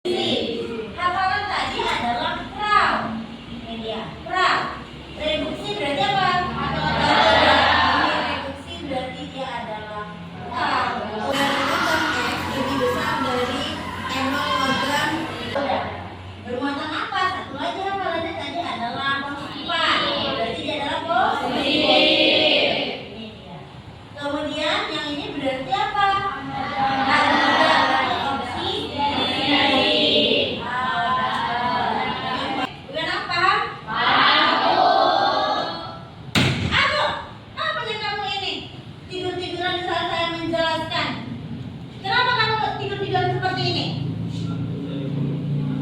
Hafalan tadi adalah crown. Ini dia, crown. Reduksi berarti apa? Reduksi berarti dia adalah crown. X lebih besar dari M0 gram. Bermuatan apa? Satu lagi hafalannya tadi adalah 4. Berarti dia adalah positif. Kemudian yang ini berarti apa? Seperti ini.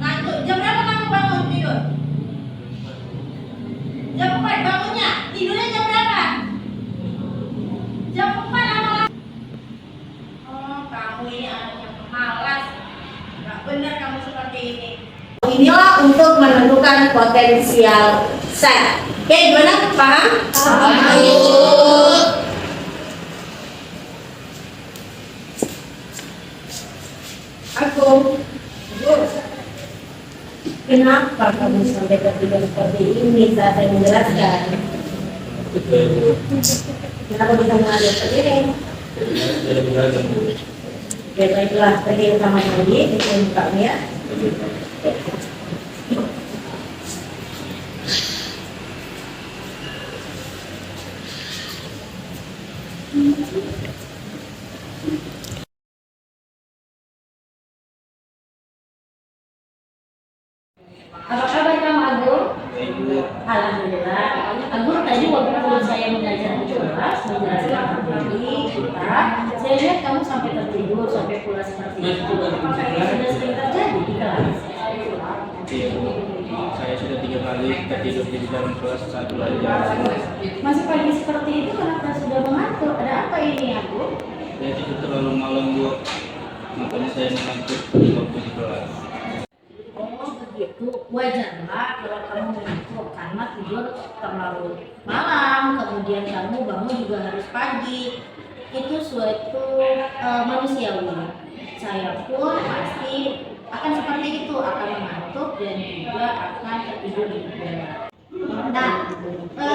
Ngantuk. Jam berapa kamu bangun tidur? Jam 4 bangunnya. Tidurnya jam berapa? Jam 4 anak. Oh, kamu ini anak yang malas. Gak benar kamu seperti ini. Inilah untuk menentukan potensial set. Oke, gimana? Paham? Paham. Kenapa kamu sampai tertidur seperti ini saat saya menjelaskan? Kenapa bisa mengalir seperti ini? Oke, baiklah, pergi ke kamar mandi, kita buka ya. Apa kabar kamu Agung? Alhamdulillah. Agung tadi waktu saya mengajar di kelas menjelaskan kembali kita, saya lihat kamu sampai tertidur sampai pula seperti itu. Apakah ini sudah sering terjadi di kelas? Saya sudah 3 kali tertidur di dalam kelas saat belajar. Masih pagi seperti itu kenapa sudah mengantuk? Ada apa ini Agung? Saya tidur terlalu malam Bu, makanya saya mengantuk di waktu di kelas. Begitu, wajarlah kalau kamu mengantuk karena tidur terlalu malam, kemudian kamu bangun juga harus pagi. Itu suatu manusiawi. Saya pun pasti akan seperti itu, akan mengantuk dan juga akan tertidur juga. Nah,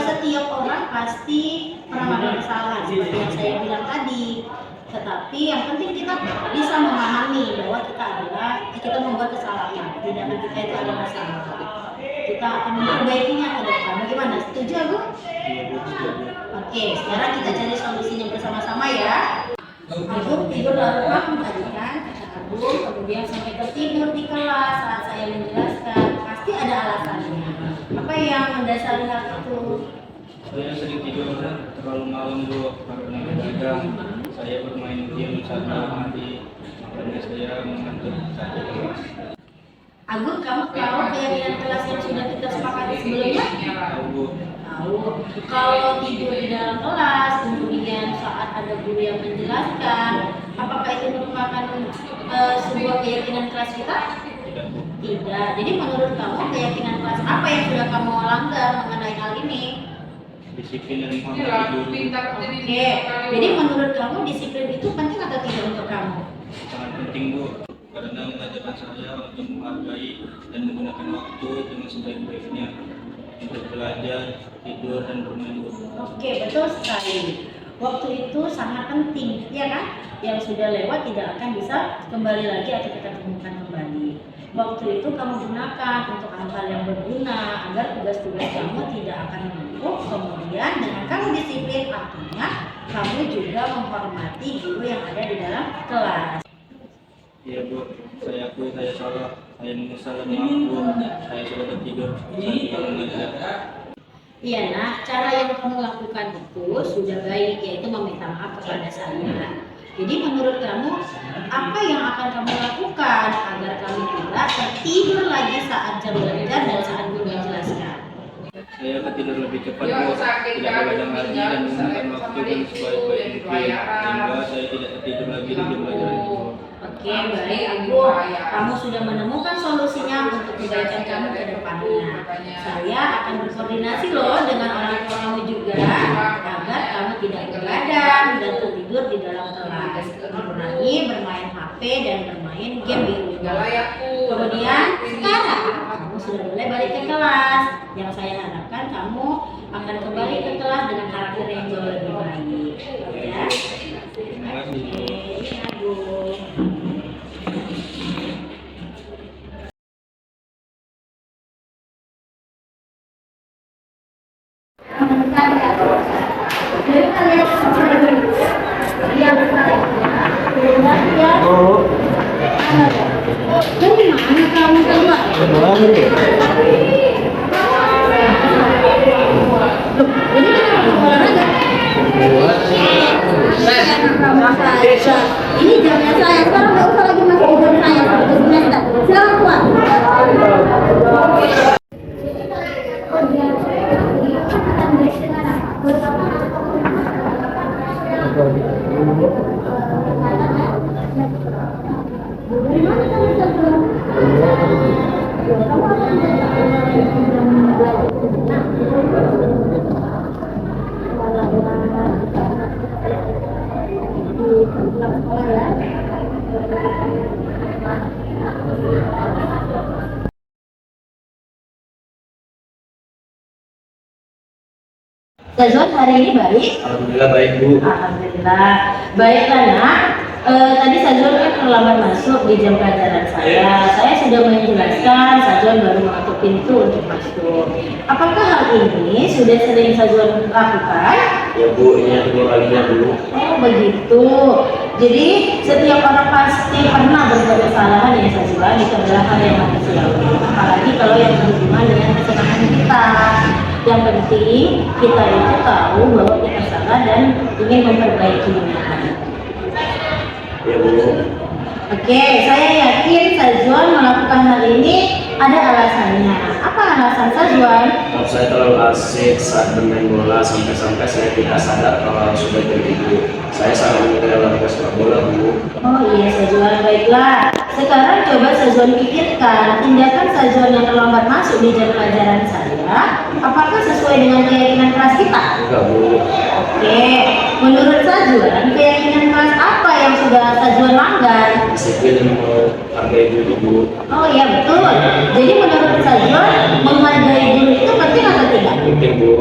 setiap orang pasti pernah melakukan kesalahan seperti yang saya bilang tadi. Tetapi yang penting kita bisa memahami bahwa kita membuat kesalahan, di dalam kita itu ada masalah. Kita akan memperbaikinya ke depan. Bagaimana? Setuju Agung? Oke, sekarang kita cari solusinya bersama-sama ya. Agung tidur larut malam tadi kan, kata Agung, kemudian sampai tertidur di kelas saat saya menjelaskan. Pasti ada alasannya. Apa yang mendasari hal itu? Saya sering tidur terlalu malam Bu, karena kadang saya bermain game sambil mandi, makanya saya mengantuk saat di kelas. Agung, kamu tahu keyakinan kelas yang sudah kita sepakati sebelumnya? Tahu Bu. Tahu. Kalau tidur di dalam kelas, kemudian saat ada guru yang menjelaskan, apakah itu merupakan sebuah keyakinan kelas kita? Tidak Bu. Tidak. Jadi menurut kamu keyakinan kelas apa yang sudah kamu langgar mengenai hal ini? Disiplin dan menghormati guru. Oke. Jadi menurut kamu disiplin itu penting atau tidak untuk kamu? Sangat penting Bu, karena mengajarkan saya untuk menghargai dan menggunakan waktu dengan sebaik-baiknya untuk belajar, tidur, dan bermain Bu. Oke, betul sekali. Waktu itu sangat penting, ya kan? Yang sudah lewat tidak akan bisa kembali lagi atau kita temukan kembali. Waktu itu kamu gunakan untuk hal-hal yang berguna agar tugas-tugas kamu tidak akan menumpuk. Kemudian dengan kamu disiplin, artinya kamu juga menghormati guru yang ada di dalam kelas. Iya Bu, saya akui saya salah. Saya menyesal dan maaf Bu, saya sudah tertidur saat kamu mengajar. Iya nak, cara yang kamu lakukan itu sudah baik, yaitu meminta maaf kepada saya. Jadi menurut kamu, apa yang akan kamu lakukan agar kamu tidak tertidur lagi saat jam belajar dan saat guru menjelaskan? Saya akan tidur lebih cepat Bu, tidak begadang lagi dan menggunakan waktu dengan sebaik-baik mungkin, sehingga saya tidak tertidur lagi di jam belajar itu. Oke, baik Agung. Kamu sudah menemukan solusinya untuk kebaikan kamu ke depannya. Saya akan berkoordinasi loh dengan orang tua kamu juga agar kamu tidak begadang begadang dan tertidur di dalam kelas, mengurangi bermain HP dan bermain game di rumah. Kemudian sekarang kamu sudah boleh balik ke kelas. Yang saya harapkan kamu akan kembali ke kelas dengan karakter yang jauh lebih baik. Ya. Terima kasih. Iya, Bu. Ini jamnya saya, sekarang nggak usah lagi masuk jam saya sampai semester. Silakan keluar. Zazwan hari ini baik? Alhamdulillah baik, Bu. Alhamdulillah. Baiklah nak. Tadi Zazwan kan terlambat masuk di jam pelajaran saya. Saya sudah menjelaskan, Zazwan baru mengetuk pintu untuk masuk. Apakah hal ini sudah sering Zazwan lakukan? Ya, Bu, ini yang kedua kalinya, Bu. Oh begitu. Jadi setiap orang pasti pernah berbuat kesalahan ya Zazwan. Itu adalah hal yang manusiawi. Apalagi kalau yang berhubungan dengan kesenangan kita. Yang penting kita itu tahu bahwa kita salah dan ingin memperbaikinya. Ya, Bu. Oke, saya yakin Zazwan melakukan hal ini ada alasannya. Apa alasan Zazwan? Kalau saya terlalu asik saat bermain bola sampai-sampai saya tidak sadar kalau sudah tertidur. Saya sangat menyukai olahraga sepak bola, Bu. Oh iya Zazwan, baiklah. Sekarang coba Zazwan pikirkan tindakan Zazwan yang terlambat masuk di jam pelajaran saya, apakah sesuai dengan keyakinan kelas kita? Enggak, Bu. Oke, menurut Zazwan, keyakinan kelas apa yang sudah Zazwan langgar? Disiplin dan menghargai guru, Bu. Oh iya betul. Jadi menurut Zazwan, menghargai guru itu penting atau tidak? Penting, Bu.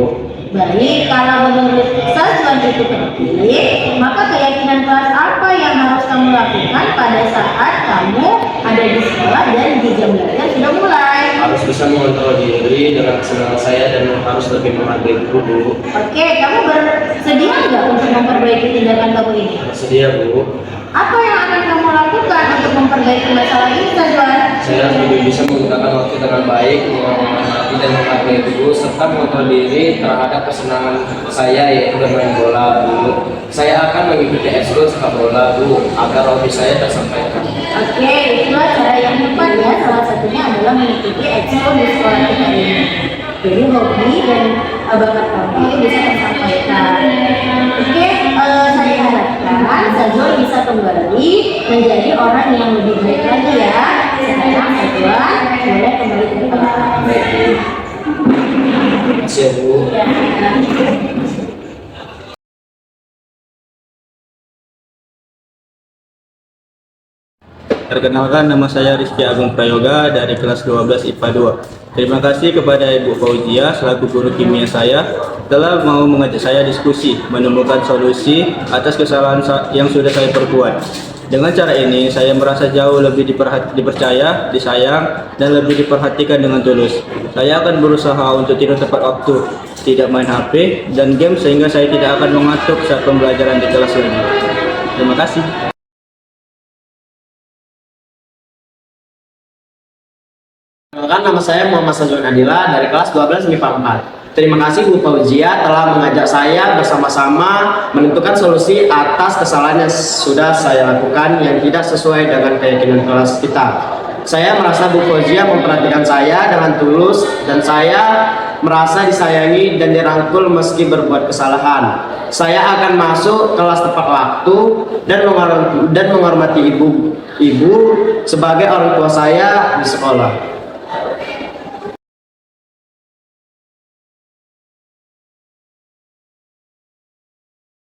Baik, kalau menurut Zazwan itu penting, maka keyakinan kelas apa yang harus kamu lakukan pada saat kamu ada di sekolah dan di jam belajar sudah mulai? Harus bisa mengontrol diri dengan kesenangan saya dan harus lebih menghargai guru, Bu. Oke, kamu bersedia nggak untuk memperbaiki tindakan kamu ini? Bersedia, Bu. Apa yang akan kamu lakukan untuk memperbaiki masalah ini, Zazwan? Saya harus lebih bisa menggunakan waktu dengan baik, menghormati dan menghargai guru, serta mengontrol diri terhadap kesenangan saya yaitu bermain bola, Bu. Saya akan mengikuti ekskul sepak bola, Bu, agar hobi saya tersampaikan. Oke, itulah cara yang tepat ya. Salah satunya adalah mengikuti ekskul di sekolah kita ini. Jadi hobi dan bakat kamu itu bisa tersampaikan. Oke, saya harapkan Zazwan bisa kembali menjadi orang yang lebih baik lagi ya. Sekarang Zazwan boleh kembali ke kelas. Baik, Bu. Terima kasih, ya, Bu. Ya. Perkenalkan, nama saya Rizky Agung Prayoga dari kelas 12 IPA 2. Terima kasih kepada Ibu Fauzia selaku guru kimia saya telah mau mengajak saya diskusi menemukan solusi atas kesalahan yang sudah saya perbuat. Dengan cara ini saya merasa jauh lebih dipercaya, disayang, dan lebih diperhatikan dengan tulus. Saya akan berusaha untuk tidur tepat waktu, tidak main HP dan game sehingga saya tidak akan mengantuk saat pembelajaran di kelas lagi. Terima kasih. Perkenalkan, nama saya Muhammad Zazwan Adila dari kelas 12 MIPA 4. Terima kasih Bu Fauzia telah mengajak saya bersama-sama menentukan solusi atas kesalahan yang sudah saya lakukan yang tidak sesuai dengan keyakinan kelas kita. Saya merasa Bu Fauzia memperhatikan saya dengan tulus dan saya merasa disayangi dan dirangkul meski berbuat kesalahan. Saya akan masuk kelas tepat waktu dan menghormati ibu sebagai orang tua saya di sekolah.